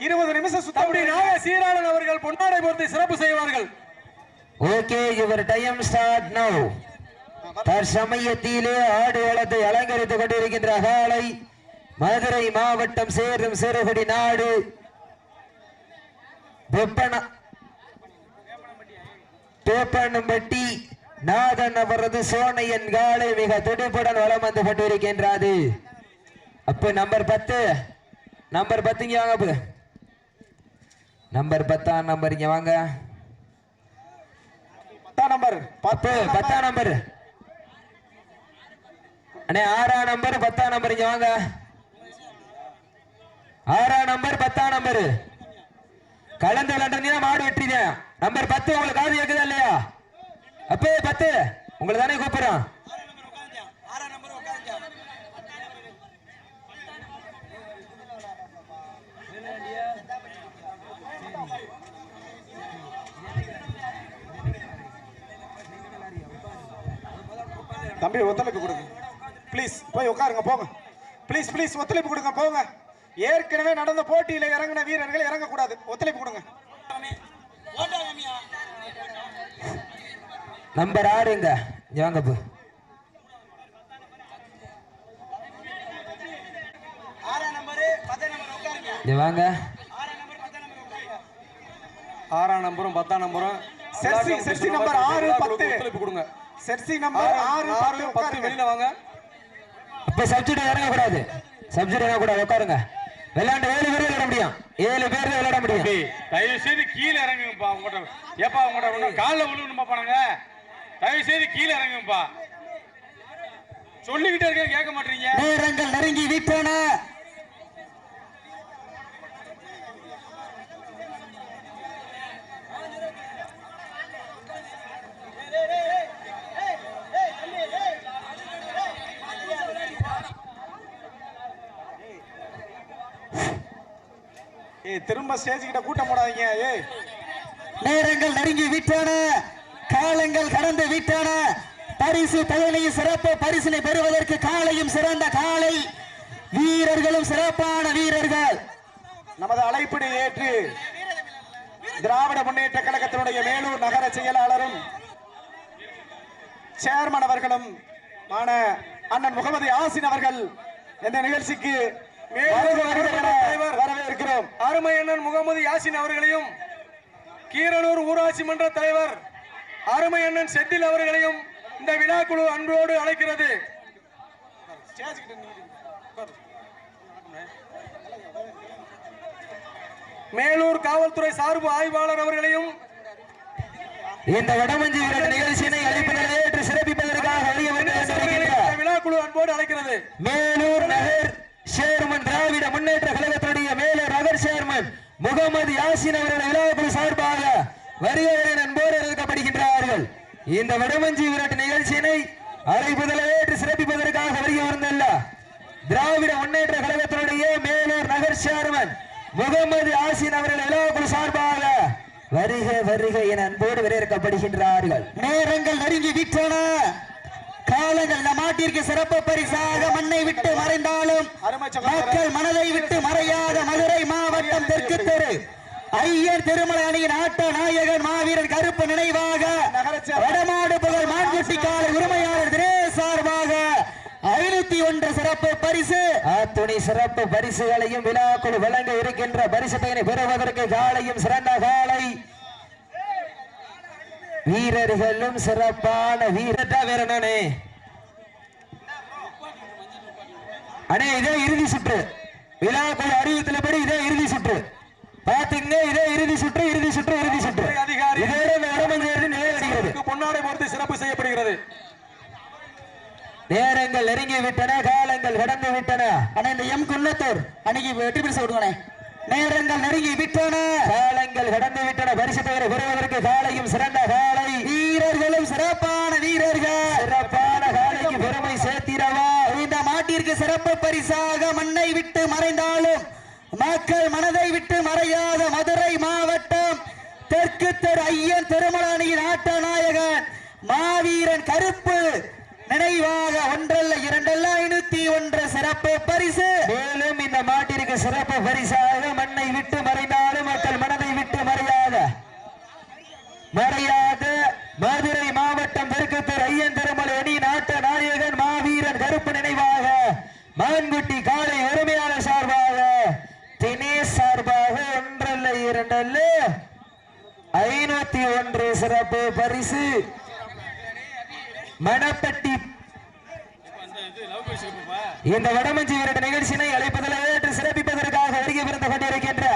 20 நிமிஷம் சுத்தபடி சீராளன் அவர்கள் பொன்னாடை போர்த்தி சிறப்பு செய்வார்கள். Okay, your time start now. தற்சமயத்திலே ஆடு வளத்தை அலங்கரித்துக் கொண்டிருக்கின்ற காலை மதுரை மாவட்டம் சேரும் சிறுகுடி நாடு வேப்பனம்பட்டி நாதன் அவரது சோனையன் காலை மிக துடிப்புடன் வளம் வந்து கொண்டிருக்கின்றது. அப்ப நம்பர் 10 இங்க வாங்க. நம்பர் 10 நம்பர் இங்க வாங்க. 10 நம்பர் அண்ணே 6 நம்பர் 10 நம்பர் இங்க வாங்க. 6 நம்பர் 10 நம்பர் கலந்து விளையாடுறீங்க மாடு வெற்றிதான். நம்பர் 10 உங்களுக்கு காது கேக்குதா இல்லையா? அப்பே 10 உங்களை தானே கூப்பிடுறோம். தம்பி ஒத்துழைப்பு கொடுங்க ப்ளீஸ். போய் உட்காருங்க போங்க. ப்ளீஸ் ஒத்துழைப்பு கொடுங்க போங்க. ஏற்கனவே நடந்த போட்டியில இறங்கின வீரர்கள் இறங்கக்கூடாது. ஒத்துழைப்பு கொடுங்க. நம்பர் 6 இங்க வாங்க. வாங்க 6 நம்பரும் 10 நம்பரும் செர்சி நம்பர் 6 10 ஒத்துழைப்பு கொடுங்க. செர்சி நம்பர் 6 10 வெளியில வாங்க. அப்ப சப்ஜெக்ட் இறங்க கூடாது. உட்காருங்க. விளையாண்டு 7 பேர் விளையாட முடியும். 7 பேர் விளையாட முடியும். தயவு செய்து கீழே இறங்குங்கப்பா. உங்கள்கிட்ட காலில் விழுணுமா போனாங்க. தயவு செய்து கீழே இறங்குங்கப்பா. சொல்லிக்கிட்டே இருக்க கேட்க மாட்டீங்க. நேரங்கள் நெருங்கி விட்டன. திரும்ப ஸ்டேஜ் கிட்ட கூட்டம் போடாதீங்க. நேரங்கள் நெருங்கி விட்டன. காலங்கள் கடந்து விட்டன. பரிசு தகுதியும் சிறப்பு பரிசினை பெறுவதற்கு காலையும் சிறந்த காலை வீரர்களும் சிறப்பான வீரர்கள். நமது அழைப்பினை ஏற்று திராவிட முன்னேற்ற கழகத்தினுடைய மேலூர் நகர செயலாளரும் சேர்மன் அவர்களும் அண்ணன் முகமது யாசின் அவர்கள் இந்த நிகழ்ச்சிக்கு வரவேற்கிறோம். அருமை அண்ணன் முகமது யாசின் அவர்களையும் கீரனூர் ஊராட்சி மன்ற தலைவர் அருமை அண்ணன் செட்டில் அவர்களையும் இந்த விழாக்குழு அன்போடு அழைக்கிறது. மேலூர் காவல்துறை சார்பு ஆய்வாளர் அவர்களையும் இந்த வடமஞ்சி நிகழ்ச்சியினை அழைப்பதற்கு சிறப்பிப்பதற்காக விழாக்குழு அன்போடு அழைக்கிறது. மேலூர் நகர் சேர்மன் திராவிட முன்னேற்ற கழகத்துடைய மேலூர் நகர் சேர்மன் முகமது யாசின் அவர்கள் விழாக்குழு சார்பாக வருகையுடன் அன்போடு அழைக்கப்படுகின்றார்கள். இந்த வடமஞ்சி விரட்டு நிகழ்ச்சியினை அழைப்பதற்கு சிறப்பிப்பதற்காக வருகை வந்துள்ள திராவிட முன்னேற்ற கழகத்தினுடைய மேலூர் நகர் சேர்மன் முகமது யாசின் அவர்கள் விழாக்குழு சார்பாக வருக என அன்போடு வரவேற்கப்படுகின்றார்கள். நேரங்கள் நெருங்கி விட்டன. காலங்கள் நம் நாட்டிற்கு சிறப்பு பரிசாக மண்ணை விட்டு மறைந்தாலும் மக்கள் மனதை விட்டு மறையாத மதுரை மாவட்டம் தெற்கு தெரு ஐயர் திருமலை அணியின் ஆட்ட நாயகன் மாவீரன் கருப்பு நினைவாக வடமாடு புகழ் மான்குட்டி காலை உரிமையாளர் தினேஷ் சார்பாக 501 சிறப்பு பரிசு அத்துணை சிறப்பு பரிசுகளையும் விழாக்குழு வழங்க இருக்கின்ற பரிசு தொகையை பெறுவதற்கு காலையும் சிறந்த காலை வீரர்களும் சிறப்பான வீரனே அண்ணே இதே இறுதி சுற்று விழாக்குழு அறிவித்தபடி இதே இறுதி சுற்று பாத்தீங்க. இதே இறுதி சுற்று அதிகாரி பொன்னாடை போர்த்தி சிறப்பு செய்யப்படுகிறது. நேரங்கள் நெருங்கி விட்டன. காலங்கள் கடந்து விட்டன. ஆனா இந்த எம் குன்னத்தூர் அன்னைக்கு வெற்றி பரிசு கொடுங்க. நேரங்கள் நெருங்கி விட்டன. காலங்கள் கடந்து விட்டன. பரிசு பெயரை பெறுவதற்கு காலையும் சிறந்த காலை வீரர்களும் சிறப்பான வீரர்கள் சிறப்பான காலைக்கு பெருமை சேர்த்திடவா. இந்த மாட்டிற்கு சிறப்பு பரிசாக மண்ணை விட்டு மறைந்தாலும் மக்கள் மனதை விட்டு மறையாத மதுரை மாவட்டம் தெற்கு தெரு ஐயன் திருமலானியின் ஆட்ட நாயகன் மாவீரன் கருப்பு நினைவாக ஒன்றல்ல இரண்டல்ல 501 சிறப்பு பரிசு. மேலும் இந்த மாட்டிற்கு சிறப்பு பரிசாக மண்ணை விட்டு மறைந்தாலும் மக்கள் மனதை விட்டு மறையாத மதுரை மாவட்டம் பெருக்கத்தூர் ஐயன் திருமலை அணி நாட்ட நாயகன் மாவீரன் கருப்பு நினைவாக மான்குட்டி காலை உரிமையாளர் சார்பாக தினேஷ் சார்பாக ஒன்றல்ல இரண்டல்ல 501 சிறப்பு பரிசு. மணப்பட்டி இந்த வடமஞ்சி விரட்டு நிகழ்ச்சியினை அழைப்பதில் ஏற்று சிறப்பிப்பதற்காக வருகை புரிந்து கொண்டிருக்கின்ற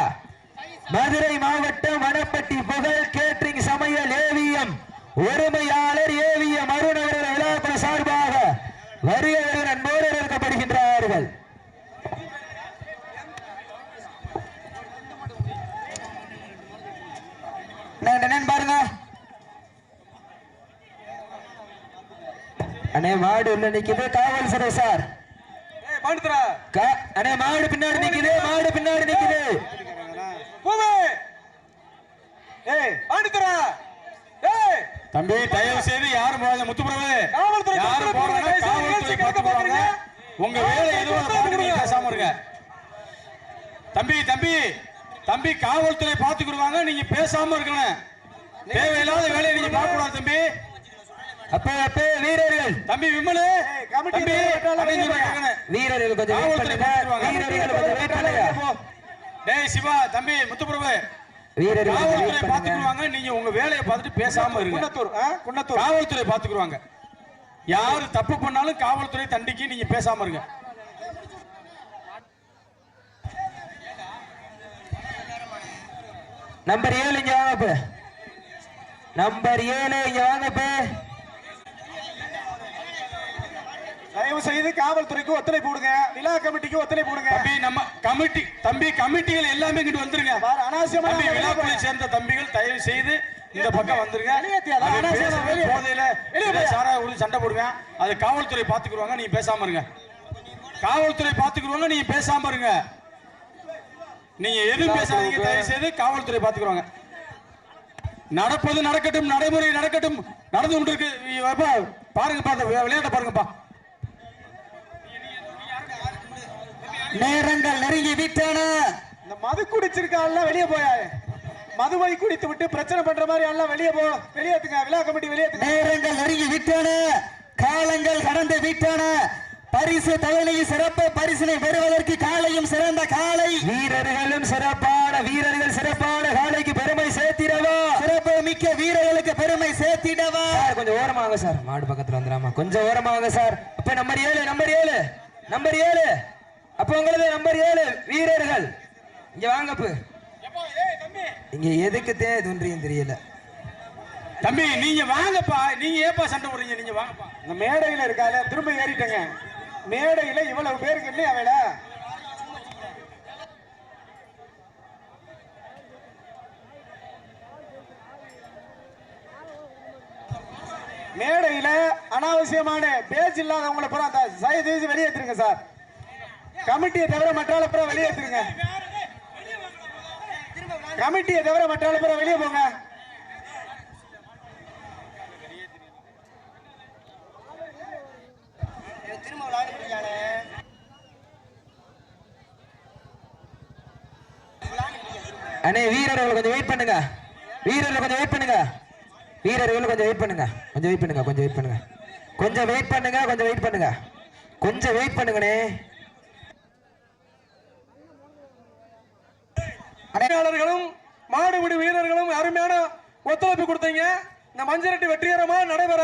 மதுரை மாவட்டம் மணப்பட்டி புகழ் கேட்டரிங் சமையல் ஏவிஎம் உரிமையாளர் ஏவிஎம் அருண் அவர்கள் விழாக்குழு சார்பாக வருகிறவர்கள் அன்போடு இருக்கப்படுகின்றார்கள். பாருங்க அண்ணே மாடு உள்ள நிக்குது காவல் சரை சார். அண்ணே மாடு பின்னாடி நிக்குது தம்பி தயவு செய்து யாரும் போகாத முத்துப்புறவு யாரும் போறாங்க காவல்துறை பார்த்துப்பாங்க. உங்க வேலை எதுவும் பேசாம இருங்க. தம்பி தம்பி தம்பி காவல்துறை பார்த்துக்குருவாங்க, நீங்க பேசாம இருக்கணும். தேவையில்லாத வேலையை நீங்க பார்க்க கூடாது தம்பி. அப்ப வீரர்கள் தம்பி விமலு வீரர்கள் கொஞ்சம் டேய் சிவா தம்பி முத்துப்புறவு வீரர்கள் காவல்துறை பார்த்துக்குருவாங்க, நீங்க உங்க வேலையை பார்த்துட்டு பேசாம இருங்க. குன்னத்தூர் காவல்துறை பார்த்துக்குருவாங்க. யாரு தப்பு பண்ணாலும் காவல்துறை தண்டிக்கு நீங்க பேசாம இருங்க. நம்பர் 7 இங்க வாங்க. நம்பர் 7 இங்க வாங்க. தயவு செய்து காவல்துறைக்கு ஒத்துழைப்பு கொடுங்க, விழா கமிட்டிக்கு ஒத்துழைப்பு கொடுங்க. நம்ம கமிட்டி தம்பி கமிட்டிகள் எல்லாமே இங்கிட்டு வந்துருங்க. அனாவசியமா விழாக்குள்ளே சேர்ந்த தம்பிகள் தயவு செய்து இந்த பக்கம் வந்துருங்க. போதையில சாரா உள்ள சண்டை போடுங்க, அது காவல்துறை பாத்துக்குருவாங்க, நீங்க பேசாம இருங்க. காவல்துறை பாத்துக்குருவாங்க, நீங்க பேசாம இருங்க. நீங்க எதுவும் பேசாதீங்க, தயவு செய்து காவல்துறை பாத்துக்குவாங்க. நடப்பது நடக்கட்டும், நடைமுறை நடக்கட்டும், நடந்து கொண்டிருக்கு. பாருங்கப்பா, விளையாட்ட பாருங்கப்பா. நேரங்கள் நெருங்கி விட்டன. இந்த மது குடிச்சிருக்கால வெளியே போயா, மதுவை குடித்து விட்டு பிரச்சனை பண்ற மாதிரி எல்லாம் வெளியேத்துங்க. விழா கமிட்டி வெளியேத்துங்க. நேரங்கள் நெருங்கி விட்டன, காலங்கள் கடந்து விட்டன. பரிசு தவணையில் சிறப்பு பரிசினை பெறுவதற்கு காலையும் சிறந்த காலை வீரர்களும் சிறப்பான வீரர்கள் சிறப்பான காலைக்கு பெருமை சேர்த்திடவா, சிறப்பு மிக்க வீரர்களுக்கு பெருமை சேர்த்திடவா. கொஞ்சம் ஓரமாங்க சார், மாடு பக்கத்துல வந்துடாமா, கொஞ்சம் ஓரமாங்க சார். அப்ப நம்பர் 7 அப்ப உங்களது நம்பர் 7 வீரர்கள் இங்க வாங்க. இங்க எதுக்கு தோன்றியும் தெரியல தம்பி, நீங்க வாங்கப்பா. நீங்க ஏப்பா சண்டை போடுறீங்க? நீங்க வாங்கப்பா. இந்த மேடையில இருக்கால திரும்ப ஏறிட்டங்க. மேடையில இவ்வளவு பேருக்கு இல்லையா வேலை? மேடையில அனாவசியமான பேச்சு இல்லாதவங்களை பூரா அந்த சைது வெளியேற்றுங்க சார். கமிட்டியை தவிர மற்றால பூரா வெளியேற்றுங்க. கமிட்டியை தவிர மற்றால பூரா வெளியே போங்க. அண்ணே வீரர்கள் கொஞ்சம் வெயிட் பண்ணுங்க. வீரர்கள் கொஞ்சம் வெயிட் பண்ணுங்க. வீரர்கள் கொஞ்சம் வெயிட் பண்ணுங்க. கொஞ்சம் வெயிட் பண்ணுங்க. கொஞ்சம் வெயிட் பண்ணுங்க. கொஞ்சம் வெயிட் பண்ணுங்க. கொஞ்சம் வெயிட் பண்ணுங்க. கொஞ்சம் வெயிட் பண்ணுங்கண்ணே. அணியாளர்களும் மாடுபிடி வீரர்களும் அருமையான ஒத்துழைப்பு கொடுத்தீங்க. இந்த மஞ்சரட்டி வெற்றிகரமா நடைபெற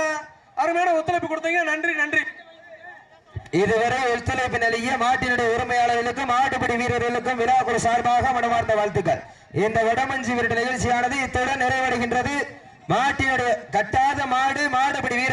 அருமையான ஒத்துழைப்பு கொடுத்தீங்க. நன்றி நன்றி. இதுவரை ஒத்துழைப்பு நிலைய மாட்டினுடைய உரிமையாளர்களுக்கும் மாடுபிடி வீரர்களுக்கும் விழாக்குழு சார்பாக மனமார்ந்த வாழ்த்துக்கள். இந்த வடமஞ்சி விரட்டு நிகழ்ச்சியானது இத்துடன் நிறைவடைகின்றது. மாட்டினுடைய கட்டாத மாடு மாடுபிடி வீரர்